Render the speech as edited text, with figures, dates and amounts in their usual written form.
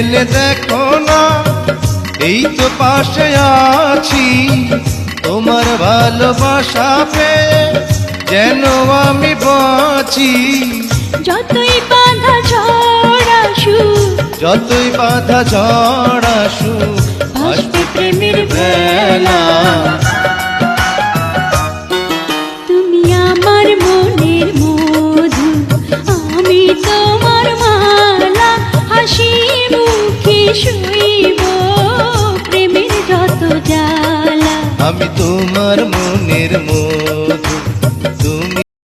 এলে দেখো না এই তো পাশে আছি, তোমার ভালোবাসা পেয়ে যেন আমি বাঁচি। যতই বাধা ঝড় আসুক, যতই বাধা ঝড় আসুক, ভাসবে প্রেমের ভেলা। তুমি আমার মনের মধু, আমি তোমার মালা, হাসি মুখে শুইব প্রেমের যত জ্বালা। আমি তোমার মনের মধু,